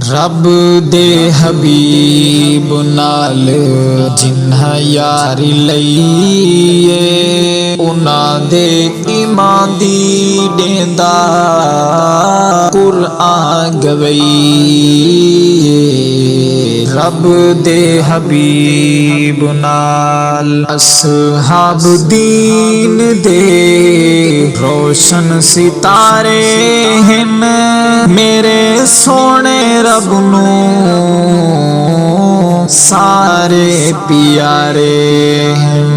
रब दे हबीब नाल जिन्हां यारी लईए उन्हां दे ईमान दी डेंदा कुरान गवईए। रब दे हबीब नाल असहाब दीन दे रोशन सितारे हैं मेरे सोने रब नू सारे प्यारे हैं।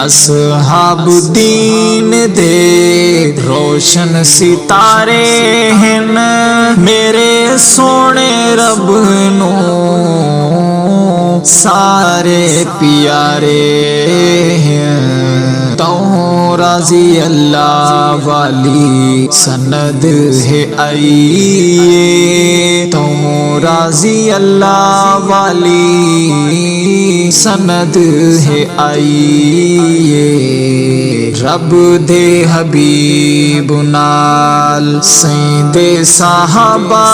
असहाब दीन दे रोशन सितारे हैं मेरे सोने रब नू सारे प्यारे हैं। तो राजी अल्लाह वाली सनद है आइए, तो राजी अल्लाह वाली सनद है आइए। रब दे हबीब नाल सैदे साहबा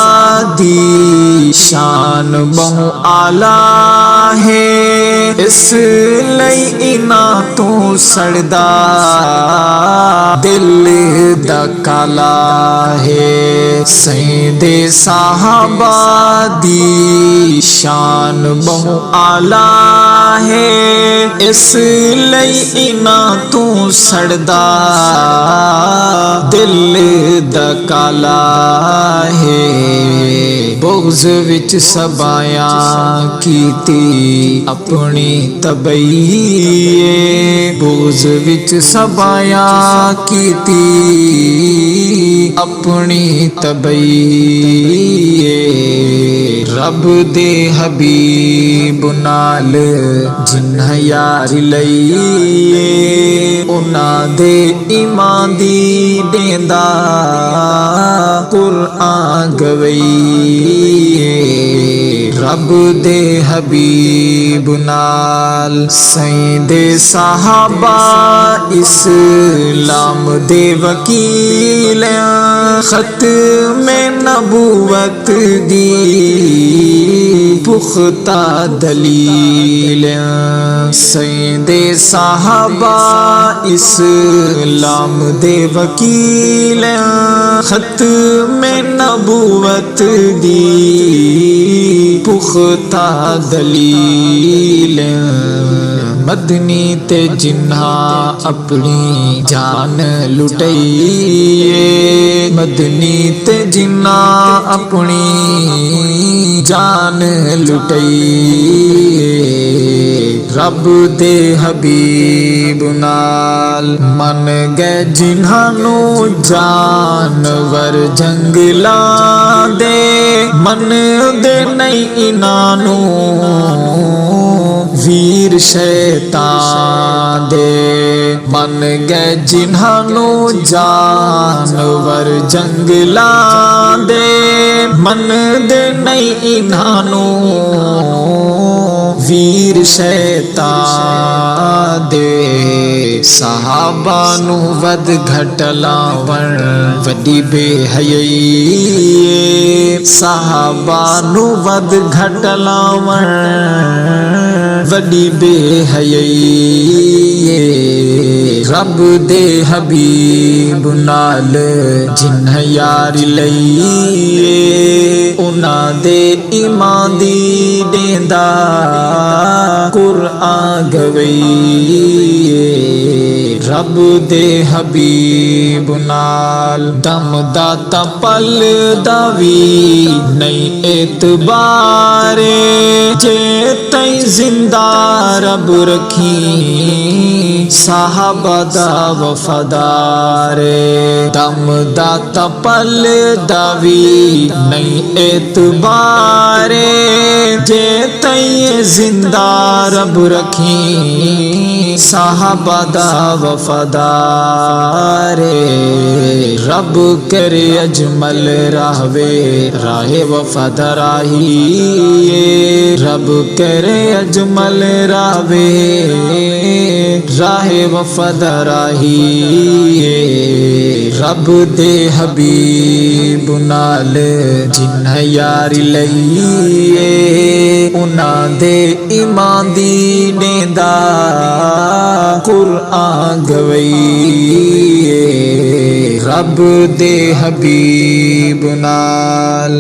दी शान बहु आला है, इसलिए इना तू सड़दा दिल दा काला है। सैदे साहबा दी शान बहु आला है, इसलिए इना तू सड़दा दिल दा काला है। बुग़्ज़ विच सबाया कीती अपनी तबईए, बुग़्ज़ विच सबाया कीती अपनी तबईए। रब दे हबीब नाल जिन्हां यारी लईए उन्हां दे ईमान दी डेंदा कुरान गवईए। रब दे हबीब नाल सैदे साहबा इस्लाम दे वकील खत में नबूवत दी पुख्ता दलील। सैदे साहबा इस्लाम दे वकील खत में नबूवत दी पुख्ता दलील। मदनी ते जिन्हां अपनी जान लुटाईए, मदनी ते जिन्हां अपनी जान लुटाईए। रब दे हबीब नाल मन गए जिन्हां नू जानवर जंगलां दे, मन दे नहीं इन्हां नू वीर शैतान दे। मन गए जिन्हां नू जानवर जंगलां दे, मन दे नहीं इन्हां नू वीर शैतान दे। सहाबा नू वध घटलावण वडी बेहयाई, सहाबा नू वध घटलावण वडी बेहयाई। रब दे हबीब नाल जिन्हां यारी लईए उन्हां दे ईमान दी डेंदा कुरान गवईए। रब दे हबीब नाल दम दाता पल दावी नहीं एतबारे, जे तई जिंदा रब रखी साहबा दा वफादारे। दम दाता पल दावी नहीं एतबारे, जे तई जिंदा रब रखी साहबा दा वफादारे रब करे अजमल राहवे राहे वफादाराही रब करे अजमल राहवे राहे वफादाराही रब दे हबीब नाल जिन्ह यारी लईए उना दे ईमान दी नेंदा कुरान गवईए रब दे हबीब नाल।